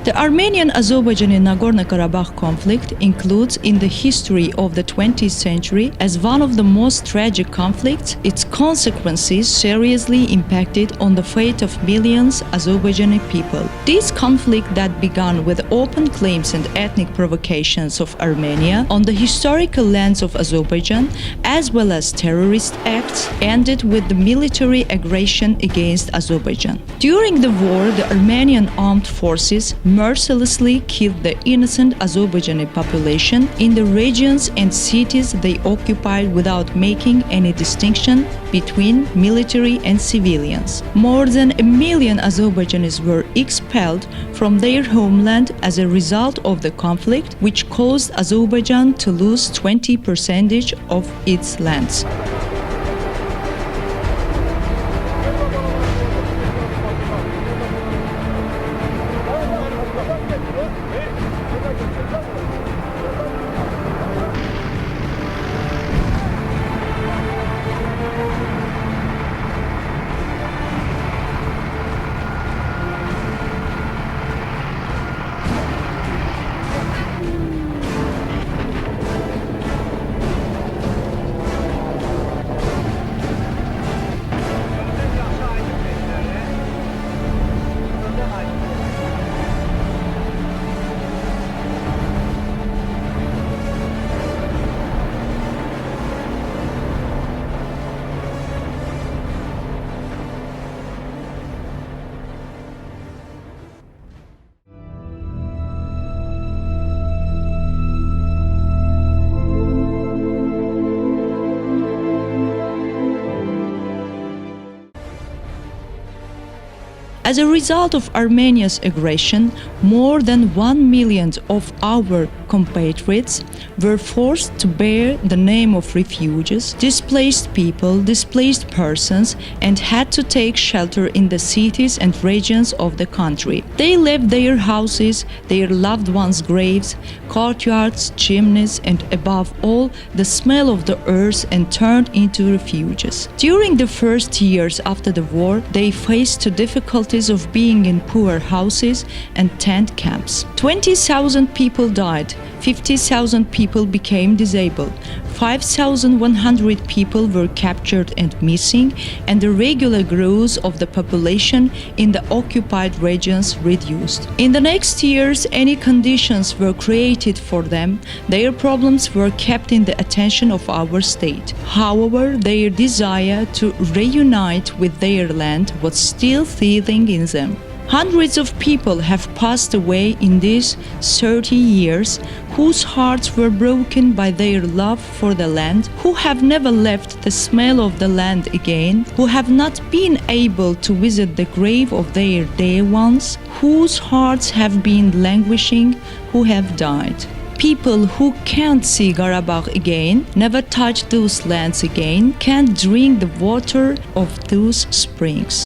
The Armenian-Azerbaijani Nagorno-Karabakh conflict includes in the history of the 20th century as one of the most tragic conflicts. Its consequences seriously impacted on the fate of millions Azerbaijani people. This conflict that began with open claims and ethnic provocations of Armenia on the historical lands of Azerbaijan, as well as terrorist acts, ended with the military aggression against Azerbaijan. During the war, the Armenian armed forces mercilessly killed the innocent Azerbaijani population in the regions and cities they occupied without making any distinction between military and civilians. More than 1 million Azerbaijanis were expelled from their homeland as a result of the conflict, which caused Azerbaijan to lose 20% of its lands. As a result of Armenia's aggression, more than 1 million of our compatriots were forced to bear the name of refugees, displaced people, displaced persons, and had to take shelter in the cities and regions of the country. They left their houses, their loved ones' graves, courtyards, chimneys, and above all, the smell of the earth, and turned into refugees. During the first years after the war, they faced the difficulties of being in poor houses and tent camps. 20,000 people died, 50,000 people became disabled, 5,100 people were captured and missing, and the regular growth of the population in the occupied regions reduced. In the next years, any conditions were created for them, their problems were kept in the attention of our state. However, their desire to reunite with their land was still seething in them. Hundreds of people have passed away in these 30 years, whose hearts were broken by their love for the land, who have never left the smell of the land again, who have not been able to visit the grave of their dear ones, whose hearts have been languishing, who have died. People who can't see Qarabağ again, never touch those lands again, can't drink the water of those springs.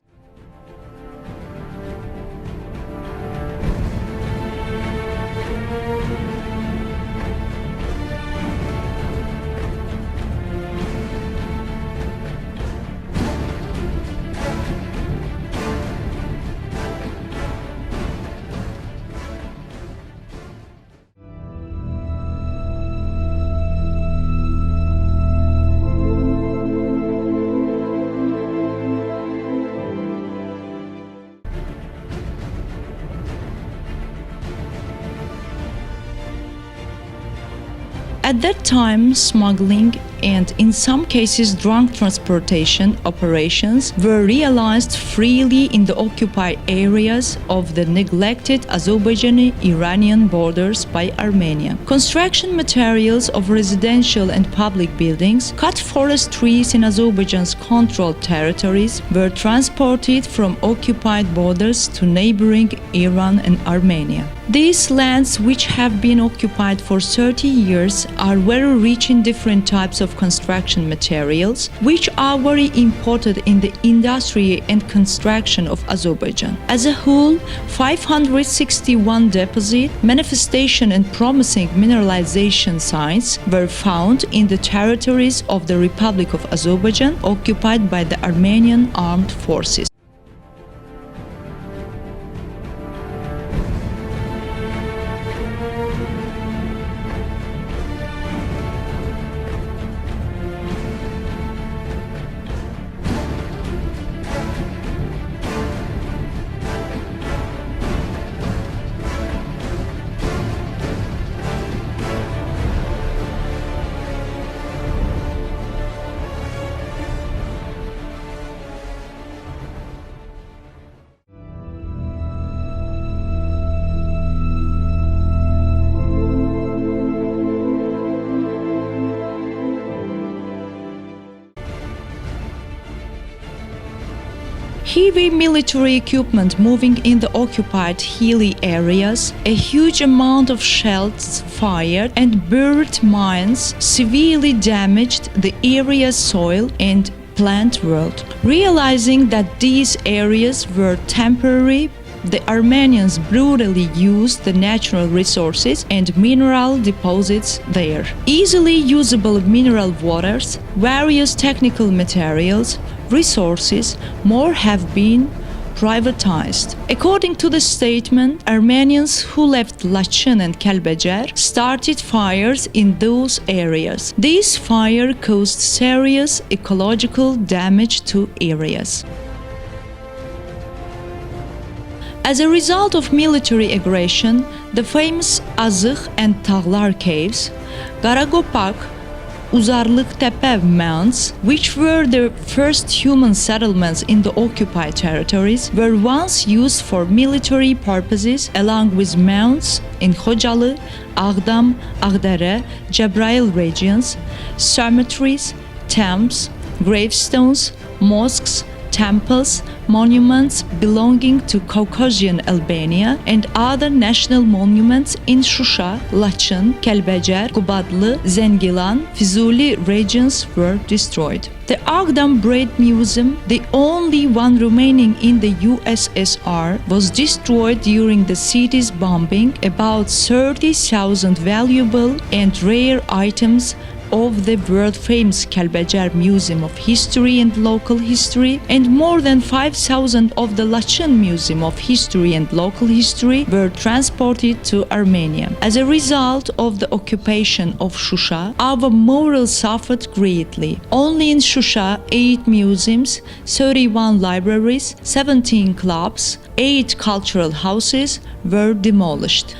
At that time, smuggling and in some cases drug transportation operations were realized freely in the occupied areas of the neglected Azerbaijani-Iranian borders by Armenia. Construction materials of residential and public buildings, cut forest trees in Azerbaijan's controlled territories were transported from occupied borders to neighboring Iran and Armenia. These lands, which have been occupied for 30 years, are very rich in different types of construction materials, which are very important in the industry and construction of Azerbaijan. As a whole, 561 deposit, manifestation and promising mineralization sites were found in the territories of the Republic of Azerbaijan occupied by the Armenian armed forces. Heavy military equipment moving in the occupied hilly areas, a huge amount of shells fired and buried mines severely damaged the area's soil and plant world. Realizing that these areas were temporary, the Armenians brutally used the natural resources and mineral deposits there. Easily usable mineral waters, various technical materials, resources, more have been privatized. According to the statement, Armenians who left Laçın and Kəlbəcər started fires in those areas. This fire caused serious ecological damage to areas. As a result of military aggression, the famous Azıq and Tağlar caves, Qarabakh, Uzarlıqtepe mounds, which were the first human settlements in the occupied territories, were once used for military purposes along with mounds in Xocalı, Ağdam, Ağdərə, Cəbrayıl regions, cemeteries, tombs, gravestones, mosques, temples, monuments belonging to Caucasian Albania, and other national monuments in Şuşa, Laçın, Kəlbəcər, Qubadlı, Zəngilan, Füzuli regions were destroyed. The Ağdam Bread Museum, the only one remaining in the USSR, was destroyed during the city's bombing. About 30,000 valuable and rare items of the world-famous Kəlbəcər Museum of History and Local History and more than 5,000 of the Laçın Museum of History and Local History were transported to Armenia. As a result of the occupation of Şuşa, our moral suffered greatly. Only in Şuşa, 8 museums, 31 libraries, 17 clubs, 8 cultural houses were demolished.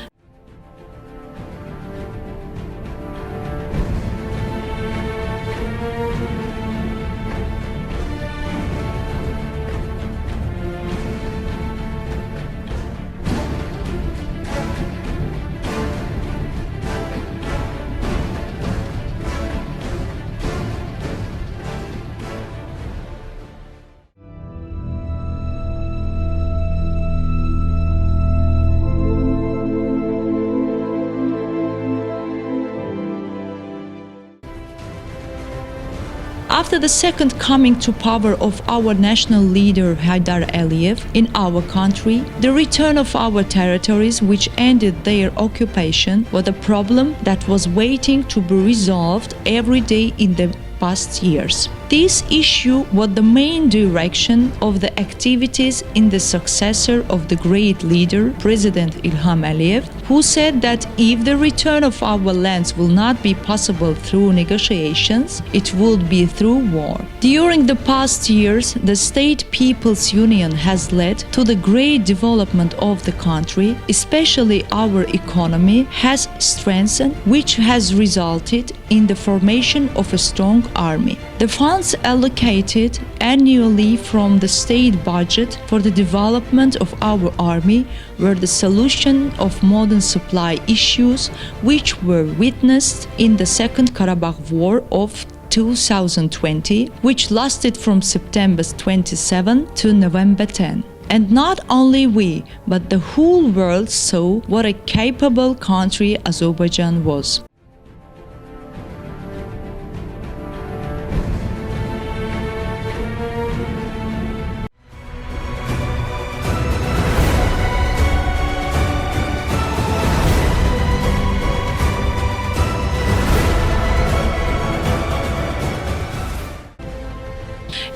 After the second coming to power of our national leader Heydar Aliyev in our country, the return of our territories which ended their occupation was a problem that was waiting to be resolved every day in the past years. This issue was the main direction of the activities in the successor of the great leader, President İlham Aliyev, who said that if the return of our lands will not be possible through negotiations, it would be through war. During the past years, the State People's Union has led to the great development of the country, especially our economy has strengthened, which has resulted in the formation of a strong army. The funds allocated annually from the state budget for the development of our army were the solution of modern supply issues which were witnessed in the Second Karabakh War of 2020, which lasted from September 27 to November 10. And not only we, but the whole world saw what a capable country Azerbaijan was.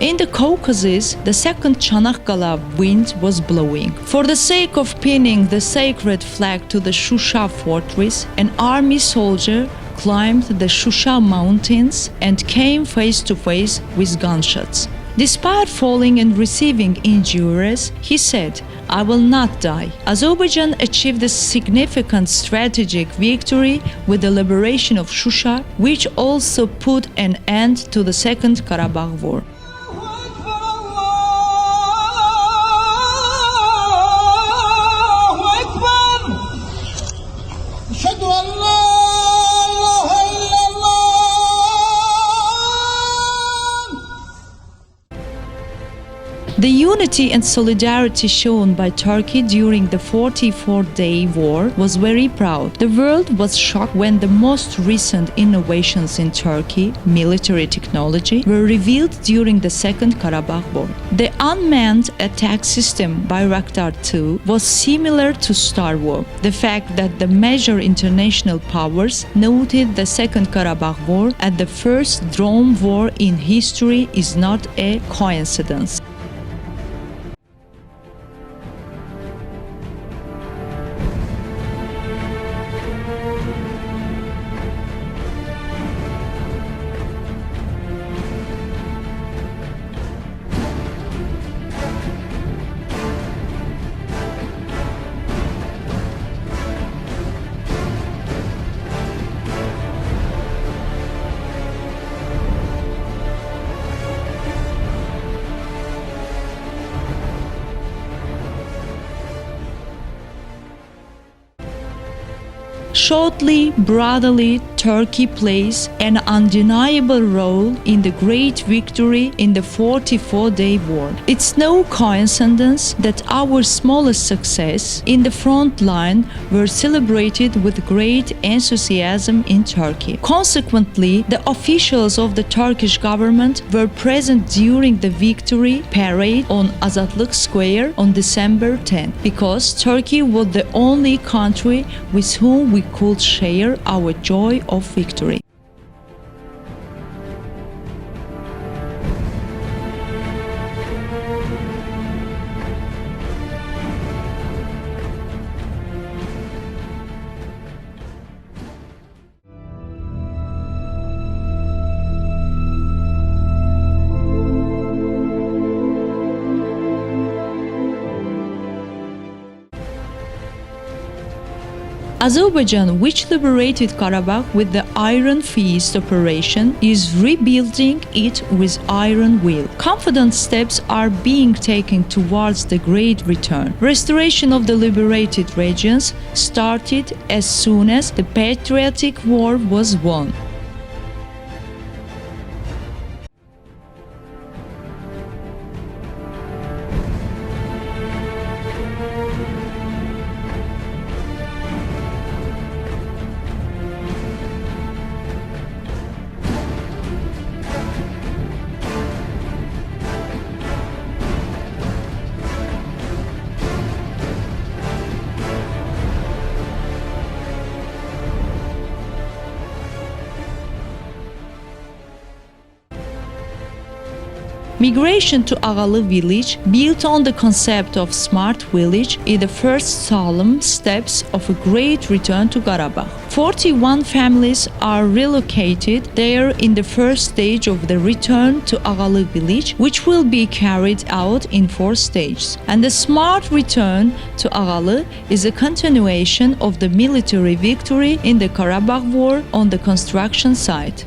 In the Caucasus, the second Çanakkale wind was blowing. For the sake of pinning the sacred flag to the Şuşa fortress, an army soldier climbed the Şuşa mountains and came face to face with gunshots. Despite falling and receiving injuries, he said, "I will not die." Azerbaijan achieved a significant strategic victory with the liberation of Şuşa, which also put an end to the Second Karabakh War. The unity and solidarity shown by Turkey during the 44-day war was very proud. The world was shocked when the most recent innovations in Turkey, military technology, were revealed during the Second Karabakh War. The unmanned attack system Bayraktar 2 was similar to Star War. The fact that the major international powers noted the Second Karabakh War as the first drone war in history is not a coincidence. Shortly, brotherly Turkey plays an undeniable role in the great victory in the 44-day war. It's no coincidence that our smallest success in the front line were celebrated with great enthusiasm in Turkey. Consequently, the officials of the Turkish government were present during the victory parade on Azadlık Square on December 10, because Turkey was the only country with whom we could share our joy of victory. Azerbaijan, which liberated Karabakh with the Iron Fist operation, is rebuilding it with iron will. Confident steps are being taken towards the great return. Restoration of the liberated regions started as soon as the patriotic war was won. Migration to Ağalı village, built on the concept of smart village, is the first solemn steps of a great return to Qarabağ. 41 families are relocated there in the first stage of the return to Ağalı village, which will be carried out in 4 stages. And the smart return to Ağalı is a continuation of the military victory in the Karabakh War on the construction site.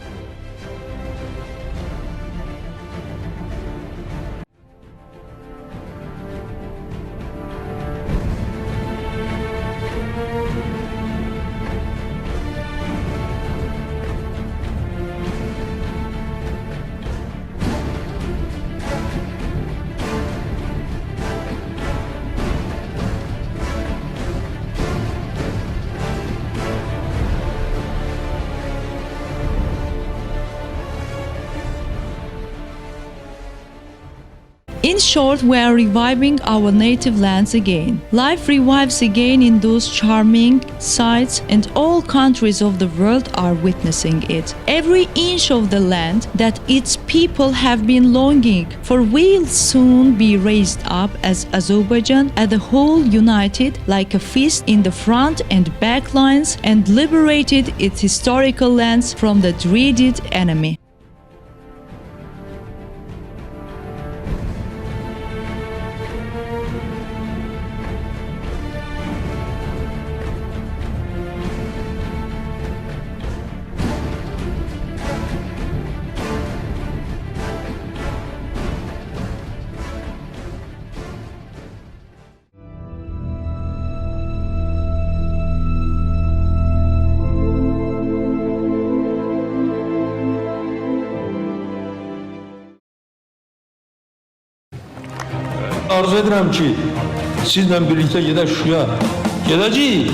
In short, we are reviving our native lands again. Life revives again in those charming sites, and all countries of the world are witnessing it. Every inch of the land that its people have been longing for will soon be raised up as Azerbaijan as a whole, united like a fist in the front and back lines, and liberated its historical lands from the dreaded enemy. arzu edirəm ki, sizlə birlikdə gedək Şuşaya. Gedəcəyik.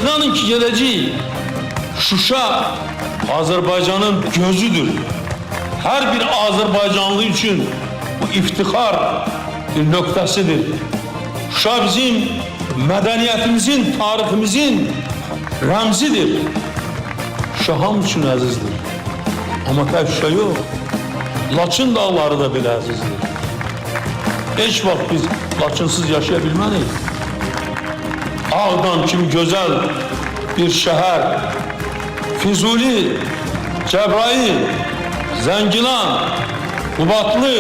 İnanın ki, gedəcəyik. Şuşa Azərbaycanın gözüdür. Hər bir Azərbaycanlı üçün bu iftixar bir nöqtəsidir. Şuşa bizim mədəniyyətimizin, tariximizin rəmzidir. Şuşa hamı üçün əzizdir. Amma tək Şuşa yox, Laçın dağları da belə əzizdir. Heç vaxt biz Laçınsız yaşaya bilmərik. Ağdam kimi gözəl bir şəhər, Füzuli, Cəbrayil, Zəngilan, Qubadlı,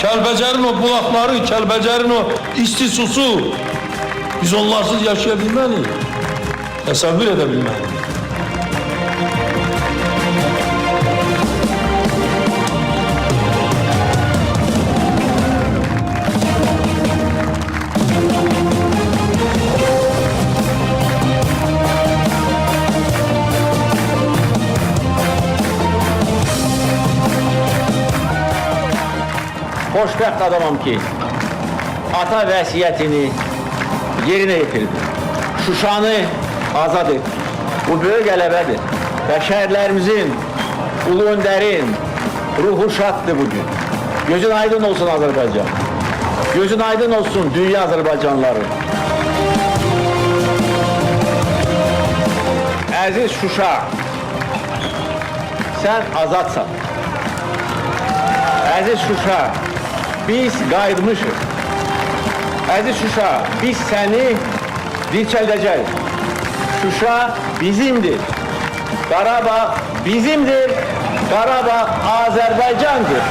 Kəlbəcərin o bulaqları, Kəlbəcərin o isti susu, biz onlarsız yaşaya bilmərik, təsəvvür edə bilmərik. Xoşbəxt adamam ki, ata vəsiyyətini yerinə yetirdi. Şuşanı azad etdi. Bu böyük qələbədir. Və şəhərlərimizin, ulu öndərin ruhu şaddır bugün. Gözün aydın olsun Azərbaycan. Gözün aydın olsun dünya Azərbaycanları. Əziz Şuşa, sən azadsan. Əziz Şuşa, biz qayıtmışıq. Əziz Şuşa, biz səni dirçəldəcəyik. Şuşa bizimdir. Qarabağ bizimdir. Qarabağ Azərbaycandır.